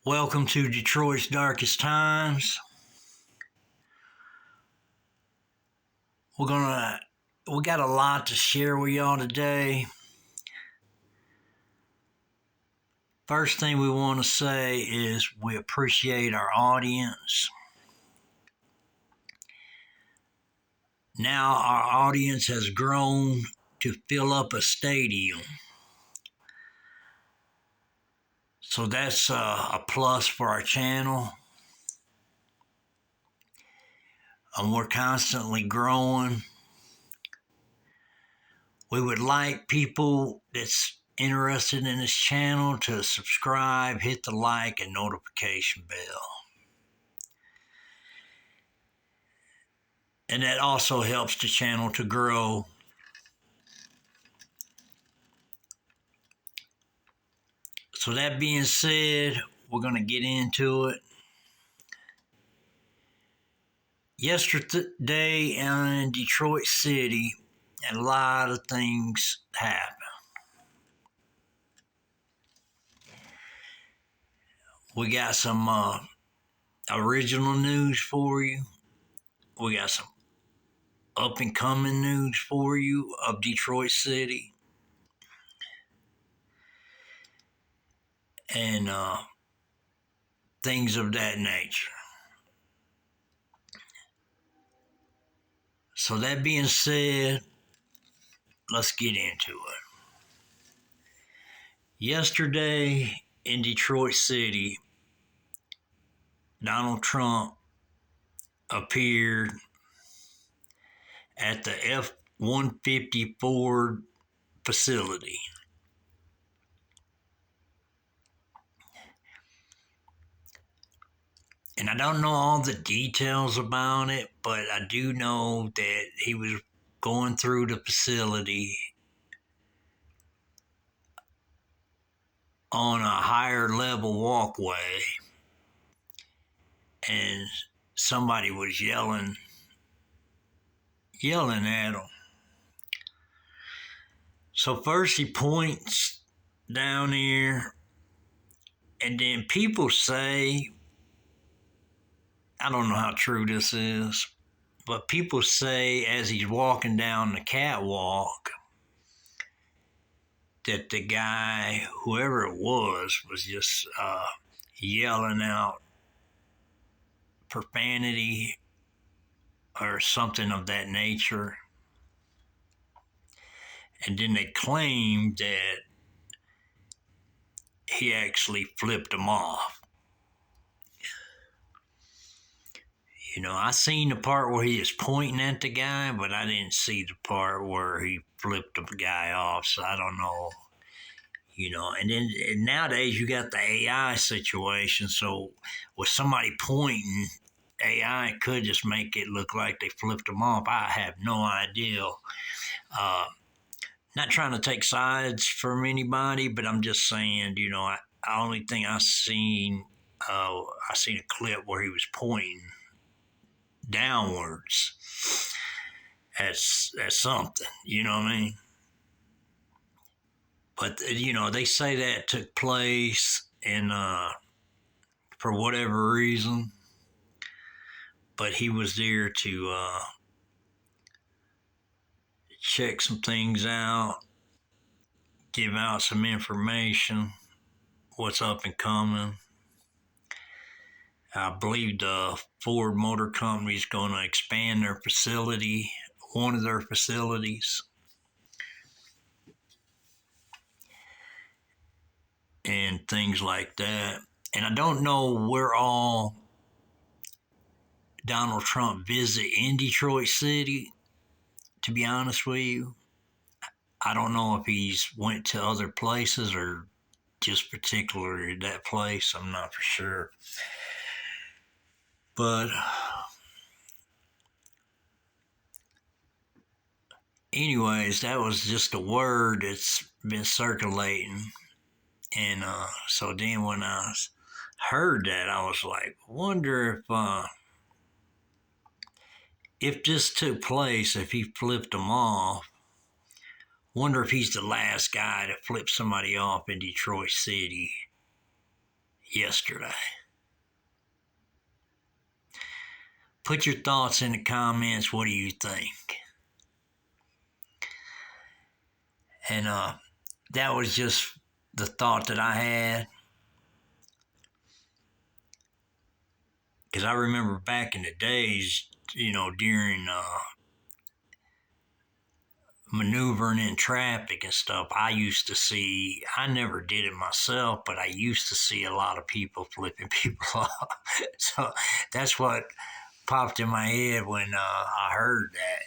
Welcome to Detroit's Darkest Times. We got a lot to share with y'all today. First thing we want to say is we appreciate our audience. Now our audience has grown to fill up a stadium. So that's a plus for our channel. And we're constantly growing. We would like people that's interested in this channel to subscribe, hit the like and notification bell. And that also helps the channel to grow. So that being said, we're going to get into it. Yesterday in Detroit City, a lot of things happened. We got some original news for you. We got some up and coming news for you of Detroit City. And things of that nature. So that being said, let's get into it. Yesterday in Detroit City, Donald Trump appeared at the F-150 Ford facility. And I don't know all the details about it, but I do know that he was going through the facility on a higher level walkway, and somebody was yelling at him. So first he points down here, and then people say, I don't know how true this is, but people say as he's walking down the catwalk that the guy, whoever it was just yelling out profanity or something of that nature. And then they claimed that he actually flipped him off. You know, I seen the part where he was pointing at the guy, but I didn't see the part where he flipped the guy off, so I don't know. You know, and then nowadays you got the AI situation, so with somebody pointing, AI could just make it look like they flipped him off. I have no idea. Not trying to take sides from anybody, but I'm just saying, you know, the only thing I seen a clip where he was pointing downwards at something, you know what I mean? But, you know, they say that took place in, for whatever reason, but he was there to check some things out, give out some information, what's up and coming. I believe the Ford Motor Company is going to expand their facility, one of their facilities. And things like that. And I don't know where all Donald Trump visit in Detroit City, to be honest with you. I don't know if he's went to other places or just particularly that place. I'm not for sure. But anyways, that was just a word that's been circulating. And so then when I heard that, I was like, wonder if this took place, if he flipped them off, wonder if he's the last guy to flip somebody off in Detroit City. yesterday. Put your thoughts in the comments. What do you think? And that was just the thought that I had. Because I remember back in the days, during maneuvering in traffic and stuff, I never did it myself, but I used to see a lot of people flipping people off. So that's what popped in my head when I heard that.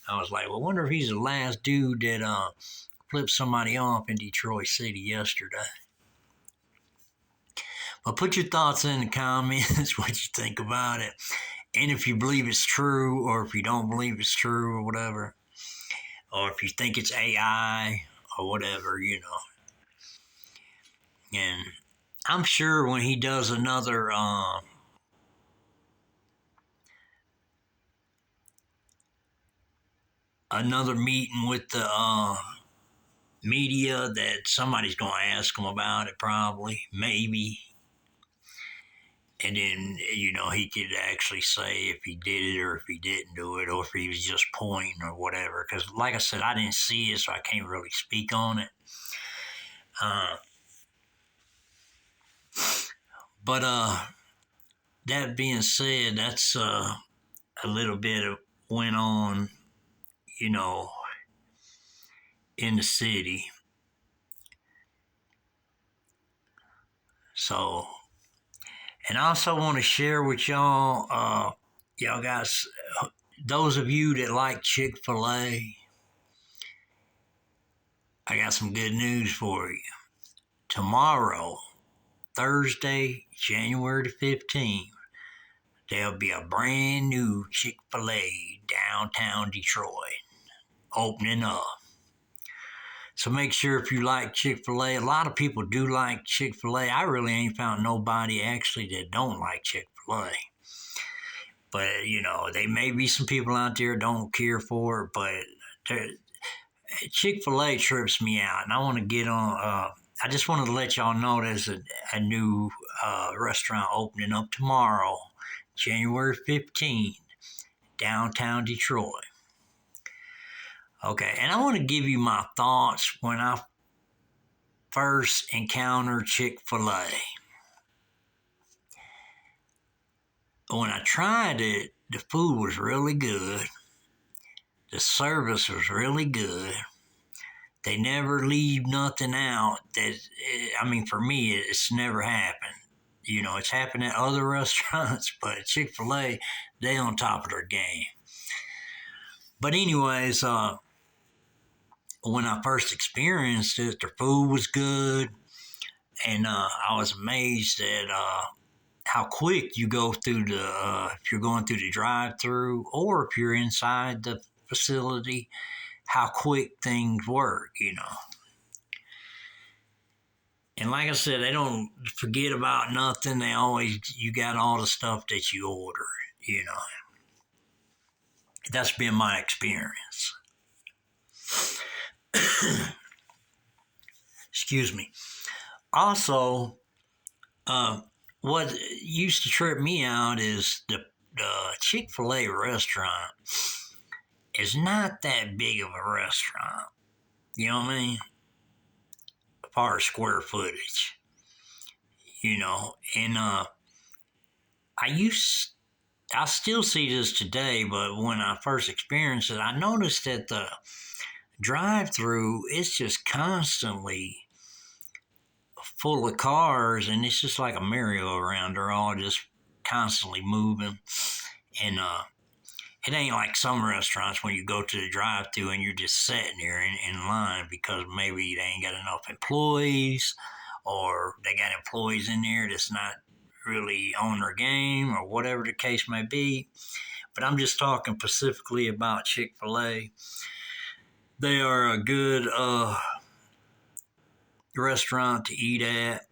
I was like, well, I wonder if he's the last dude that flipped somebody off in Detroit City yesterday. But put your thoughts in the comments, what you think about it. And if you believe it's true, or if you don't believe it's true, or whatever. Or if you think it's AI, or whatever. And I'm sure when he does another meeting with the media, that somebody's going to ask him about it, probably, maybe. And then, he could actually say if he did it or if he didn't do it, or if he was just pointing or whatever. Because, like I said, I didn't see it, so I can't really speak on it. But that being said, that's a little bit of went on, in the city. So, and I also want to share with y'all, y'all guys, those of you that like Chick-fil-A, I got some good news for you. Tomorrow, Thursday, January the 15th, there'll be a brand new Chick-fil-A downtown Detroit opening up. So make sure if you like Chick-fil-A, a lot of people do like Chick-fil-A. I really ain't found nobody actually that don't like Chick-fil-A. But, there may be some people out there don't care for it, but Chick-fil-A trips me out. And I want to get on, I just wanted to let y'all know there's a new restaurant opening up tomorrow, January 15th, downtown Detroit. Okay, and I want to give you my thoughts when I first encountered Chick-fil-A. When I tried it, the food was really good. The service was really good. They never leave nothing out. For me, it's never happened. It's happened at other restaurants, but Chick-fil-A, they on top of their game. But anyways, when I first experienced it, the food was good, and I was amazed at how quick you go through if you're going through the drive-through, or if you're inside the facility, how quick things work. And like I said, they don't forget about nothing. You got all the stuff that you ordered. That's been my experience. Excuse me. Also, what used to trip me out is the Chick-fil-A restaurant is not that big of a restaurant. You know what I mean? As far as square footage. And I still see this today, but when I first experienced it, I noticed that the drive-through is just constantly full of cars, and it's just like a merry-go-round. They're all just constantly moving, and it ain't like some restaurants when you go to the drive-through and you're just sitting there in line because maybe they ain't got enough employees, or they got employees in there that's not really on their game, or whatever the case may be. But I'm just talking specifically about Chick-fil-A. They are a good restaurant to eat at,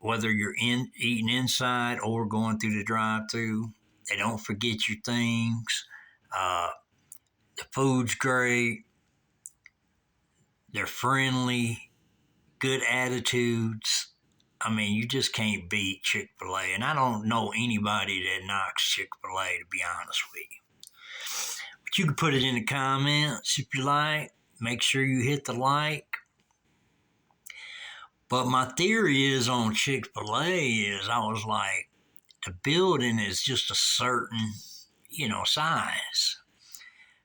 whether you're eating inside or going through the drive-through. They don't forget your things. The food's great. They're friendly, good attitudes. I mean, you just can't beat Chick-fil-A. And I don't know anybody that knocks Chick-fil-A, to be honest with you. But you can put it in the comments if you like. Make sure you hit the like. But my theory is on Chick-fil-A is I was like, the building is just a certain, size.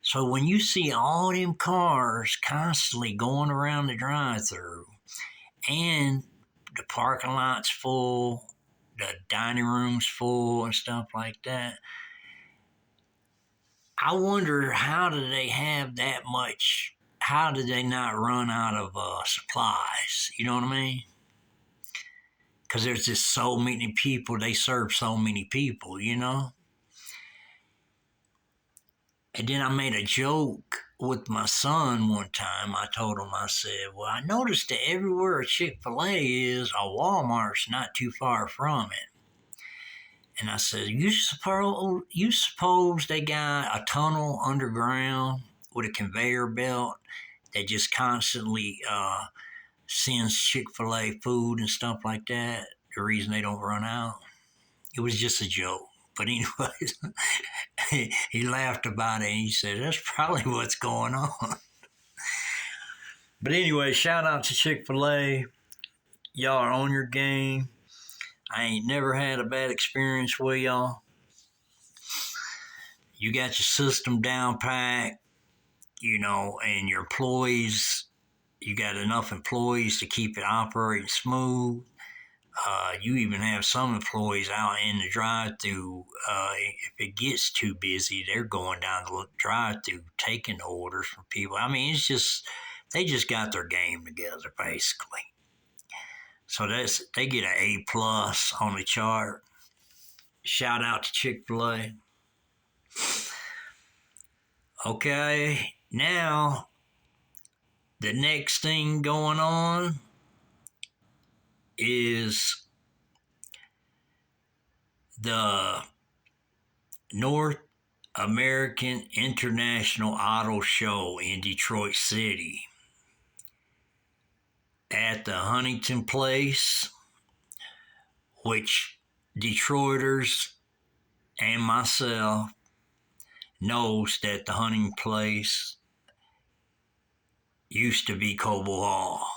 So when you see all them cars constantly going around the drive-through and the parking lot's full, the dining room's full and stuff like that, I wonder how do they have that much? How did they not run out of supplies? You know what I mean? Because there's just so many people. They serve so many people. And then I made a joke with my son one time. I told him, I said, well, I noticed that everywhere a Chick-fil-A is, a Walmart's not too far from it. And I said, you suppose they got a tunnel underground with a conveyor belt that just constantly sends Chick-fil-A food and stuff like that? The reason they don't run out? It was just a joke. But anyways, he laughed about it and he said, that's probably what's going on. But anyway, shout out to Chick-fil-A. Y'all are on your game. I ain't never had a bad experience with y'all. You got your system down packed, and your employees, you got enough employees to keep it operating smooth. You even have some employees out in the drive-through. If it gets too busy, they're going down the drive-through taking orders from people. I mean, they just got their game together, basically. So they get an A+ on the chart. Shout out to Chick-fil-A. Okay, now the next thing going on is the North American International Auto Show in Detroit City at the Huntington Place, which Detroiters and myself knows that the Huntington Place used to be Cobo Hall.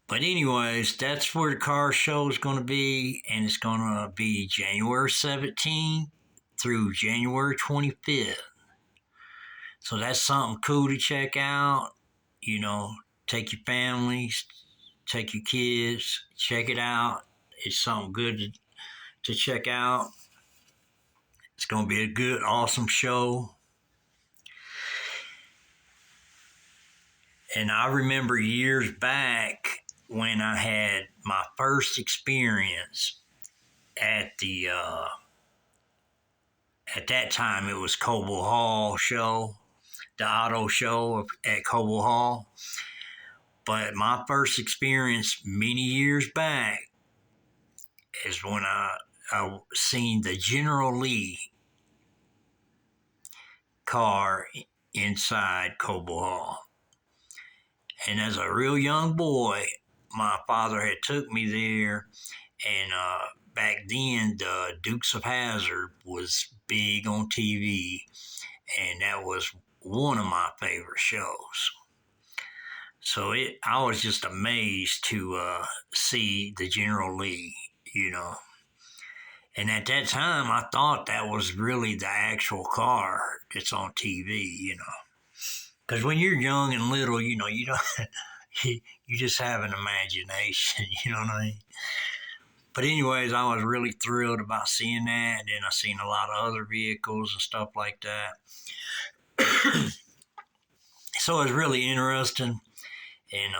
But anyways, that's where the car show is going to be, and it's going to be January 17th through January 25th. So that's something cool to check out. Take your families, take your kids, check it out. It's something good to check out. It's going to be a good, awesome show. And I remember years back when I had my first experience at at that time it was Cobo Hall show, the auto show at Cobo Hall. But my first experience many years back is when I seen the General Lee car inside Cobo Hall. And as a real young boy, my father had took me there, and back then the Dukes of Hazzard was big on TV, and that was one of my favorite shows. So I was just amazed to see the General Lee, And at that time, I thought that was really the actual car that's on TV, Because when you're young and little, you don't, you just have an imagination, you know what I mean? But anyways, I was really thrilled about seeing that. And then I seen a lot of other vehicles and stuff like that. So it was really interesting. And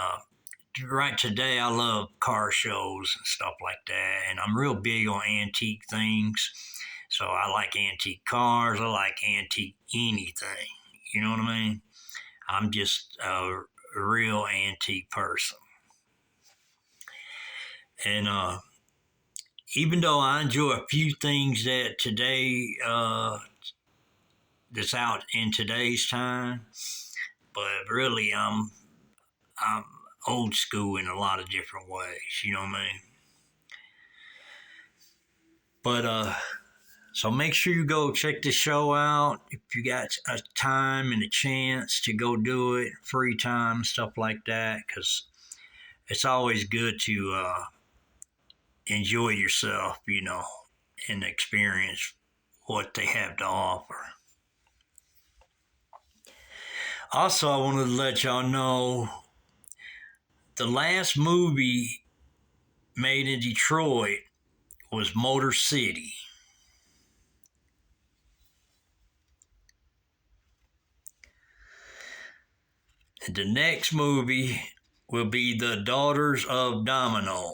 right today, I love car shows and stuff like that. And I'm real big on antique things. So I like antique cars. I like antique anything. You know what I mean? I'm just a real antique person. And even though I enjoy a few things that today, that's out in today's time, but really I'm I'm old school in a lot of different ways. You know what I mean? But so make sure you go check the show out if you got a time and a chance to go do it, free time, stuff like that, because it's always good to enjoy yourself, and experience what they have to offer. Also, I wanted to let y'all know the last movie made in Detroit was Motor City. And the next movie will be The Daughters of Domino.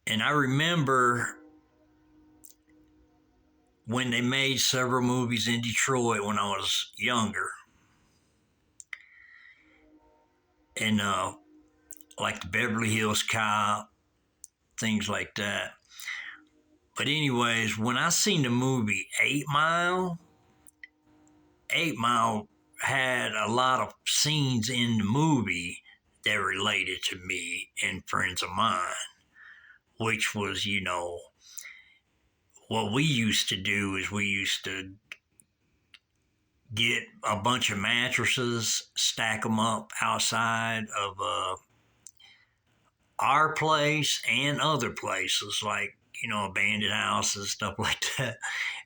And I remember when they made several movies in Detroit when I was younger. And like the Beverly Hills Cop, things like that. But anyways, when I seen the movie 8 Mile, 8 Mile had a lot of scenes in the movie that related to me and friends of mine, which was, what we used to do is we used to get a bunch of mattresses, stack them up outside of our place and other places like, abandoned houses, stuff like that.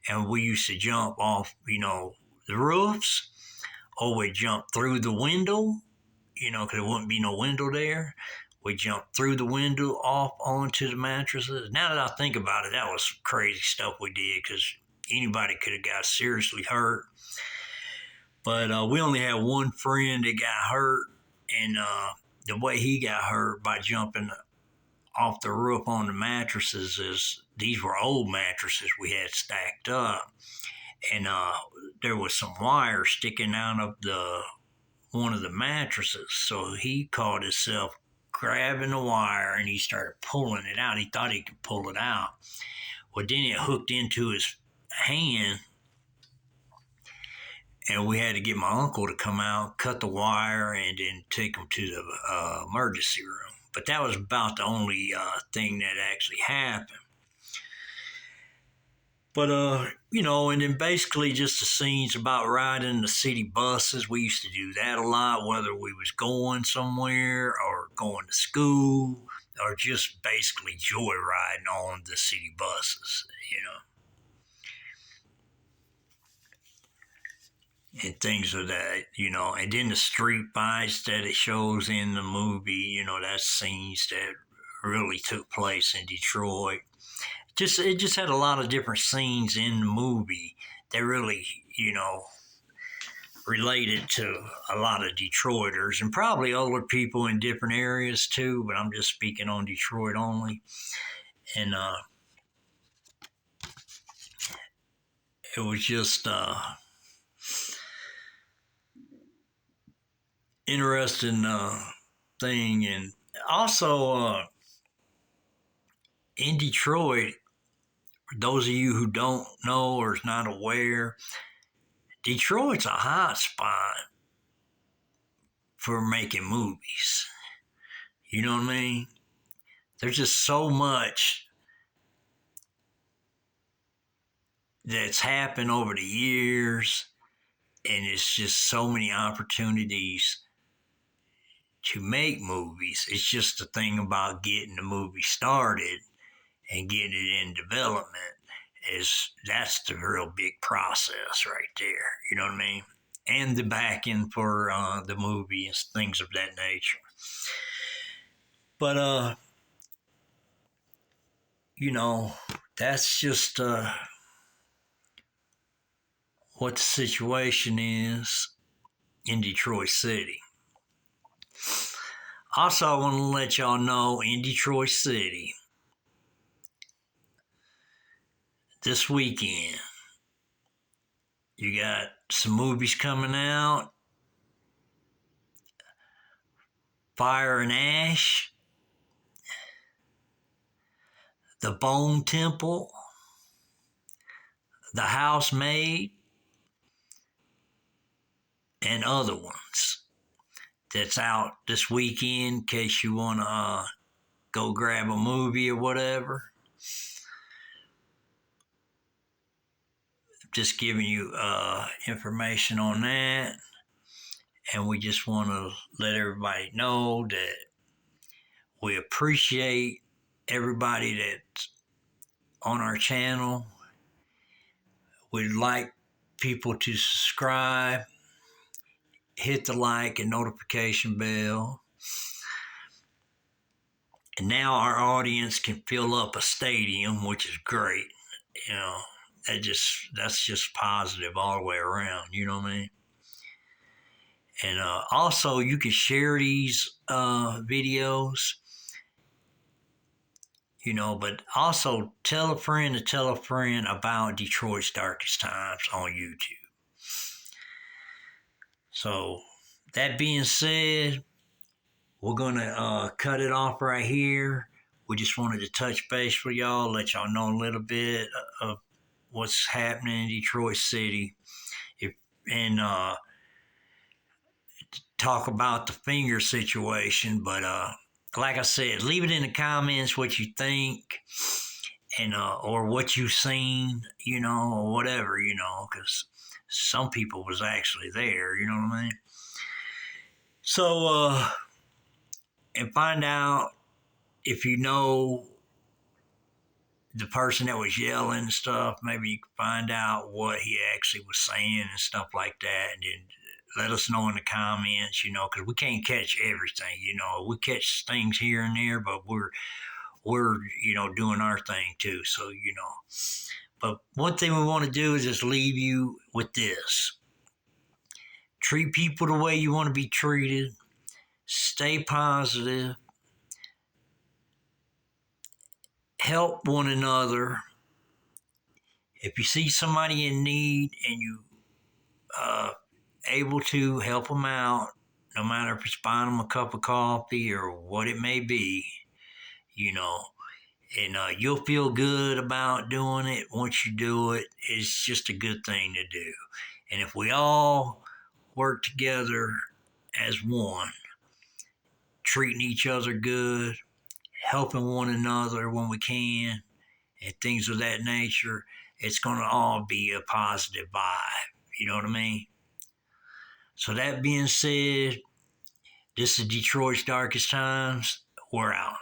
And we used to jump off, the roofs, or we jump through the window, because there wouldn't be no window there. We jumped through the window off onto the mattresses. Now that I think about it, that was crazy stuff we did because anybody could have got seriously hurt. But we only had one friend that got hurt, and the way he got hurt by jumping off the roof on the mattresses is these were old mattresses we had stacked up, and there was some wire sticking out of one of the mattresses. So he caught himself grabbing the wire and he started pulling it out. He thought he could pull it out. Well, then it hooked into his hand, and we had to get my uncle to come out, cut the wire, and then take him to the emergency room. But that was about the only thing that actually happened. But, and then basically just the scenes about riding the city buses. We used to do that a lot, whether we was going somewhere or going to school or just basically joyriding on the city buses. And things of that, and then the street fights that it shows in the movie, that's scenes that really took place in Detroit. It just had a lot of different scenes in the movie that really, related to a lot of Detroiters and probably other people in different areas too, but I'm just speaking on Detroit only. And it was just interesting thing. And also in Detroit, for those of you who don't know or is not aware, Detroit's a hot spot for making movies. You know what I mean? There's just so much that's happened over the years, and it's just so many opportunities to make movies. It's just the thing about getting the movie started and getting it in development that's the real big process right there. You know what I mean? And the backing for the movie and things of that nature. But that's just what the situation is in Detroit City. Also, I want to let y'all know in Detroit City this weekend, you got some movies coming out Fire and Ash, The Bone Temple, The Housemaid, and other ones that's out this weekend in case you want to go grab a movie or whatever. Just giving you information on that. And we just want to let everybody know that we appreciate everybody that's on our channel. We'd like people to subscribe, hit the like and notification bell. And now our audience can fill up a stadium, which is great. You know, that's just positive all the way around. You know what I mean? And also, you can share these videos. You know, but also tell a friend to tell a friend about Detroit's Darkest Times on YouTube. So, that being said, we're going to cut it off right here. We just wanted to touch base with y'all, let y'all know a little bit of what's happening in Detroit City, and talk about the finger situation. But like I said, leave it in the comments what you think, and or what you've seen, you know, or whatever, you know, because some people was actually there, you know what I mean? So, and find out if you know the person that was yelling and stuff. Maybe you can find out what he actually was saying and stuff like that, and then let us know in the comments, you know, because we can't catch everything, you know. We catch things here and there, but we're you know, doing our thing too. So, you know, but one thing we want to do is just leave you with this: treat people the way you want to be treated. Stay positive. Help one another. If you see somebody in need and you able to help them out, no matter if it's buying them a cup of coffee or what it may be, you know, and you'll feel good about doing it once you do it. It's just a good thing to do. And if we all work together as one, treating each other good, helping one another when we can, and things of that nature, it's going to all be a positive vibe. You know what I mean? So that being said, this is Detroit's Darkest Times. We're out.